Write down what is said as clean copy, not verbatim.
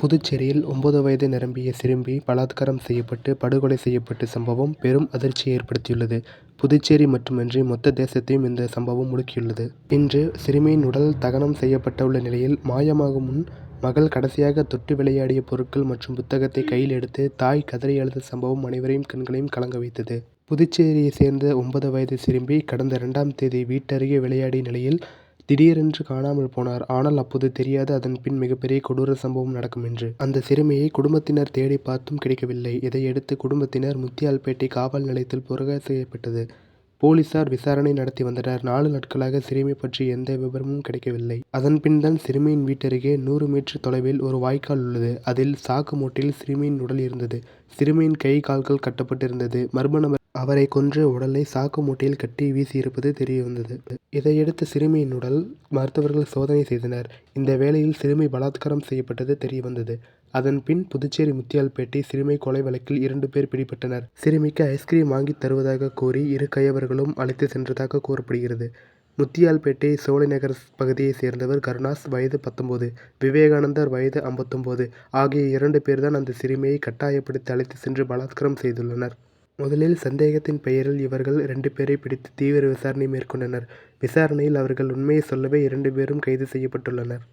புதுச்சேரியில் 9 வயது நிரம்பிய சிறுமி பலாத்காரம் செய்யப்பட்டு படுகொலை செய்யப்பட்ட சம்பவம் பெரும் அதிர்ச்சியை ஏற்படுத்தியுள்ளது. புதுச்சேரி மட்டுமின்றி மொத்த தேசத்தையும் இந்த சம்பவம் உலுக்கியுள்ளது. இன்று சிறுமியின் உடல் தகனம் செய்யப்பட்டுள்ள நிலையில் மாயமாகும் முன் மகள் கடைசியாக தொட்டு விளையாடிய பொருட்கள் மற்றும் புத்தகத்தை கையில் எடுத்து தாய் கதறி அழுத சம்பவம் அனைவரையும் கண்களையும் கலங்க வைத்தது. புதுச்சேரியை சேர்ந்த 9 வயது சிறுமி கடந்த 2ஆம் தேதி வீட்டருகே விளையாடிய நிலையில் திடீரென்று காணாமல் போனார். ஆனால் அப்போது தெரியாது அதன் பின் மிகப்பெரிய கொடூர சம்பவம் நடக்கும் என்று. அந்த சிறுமியை குடும்பத்தினர் தேடி பார்த்தும் கிடைக்கவில்லை. இதையடுத்து குடும்பத்தினர் முத்தியால்பேட்டை காவல் நிலையத்தில் புகார் செய்யப்பட்டது. போலீசார் விசாரணை நடத்தி வந்தனர். 4 நாட்களாக சிறுமி பற்றி எந்த விபரமும் கிடைக்கவில்லை. அதன் பின் தான் சிறுமியின் வீட்டருகே 100 மீட்டர் தொலைவில் ஒரு வாய்க்கால் உள்ளது. அதில் சாக்கு மூட்டையில் சிறுமியின் உடல் இருந்தது. சிறுமியின் கை கால்கள் கட்டப்பட்டிருந்தது. மர்ம நபர் அவரை கொன்று உடலை சாக்கு மூட்டையில் கட்டி வீசியிருப்பது தெரியவந்தது. இதையடுத்து சிறுமியின் உடல் மருத்துவர்கள் சோதனை செய்தனர். இந்த வேளையில் சிறுமி பலாத்காரம் செய்யப்பட்டது தெரியவந்தது. அதன் பின் புதுச்சேரி முத்தியால்பேட்டை சிறுமி கொலை வழக்கில் 2 பேர் பிடிபட்டனர். சிறுமிக்கு ஐஸ்கிரீம் வாங்கி தருவதாக கூறி இரு கயவர்களும் அழைத்து சென்றதாக கூறப்படுகிறது. முத்தியால்பேட்டை சோலைநகர் பகுதியை சேர்ந்தவர் கருணாஸ், வயது 19, விவேகானந்தர், வயது 59 ஆகிய 2 பேர்தான் அந்த சிறுமியை கட்டாயப்படுத்தி அழைத்து சென்று பலாத்காரம் செய்துள்ளனர். முதலில் சந்தேகத்தின் பெயரில் இவர்கள் 2 பேரை பிடித்து தீவிர விசாரணை மேற்கொண்டனர். விசாரணையில் அவர்கள் உண்மையை சொல்லவே 2 பேரும் கைது செய்யப்பட்டுள்ளனர்.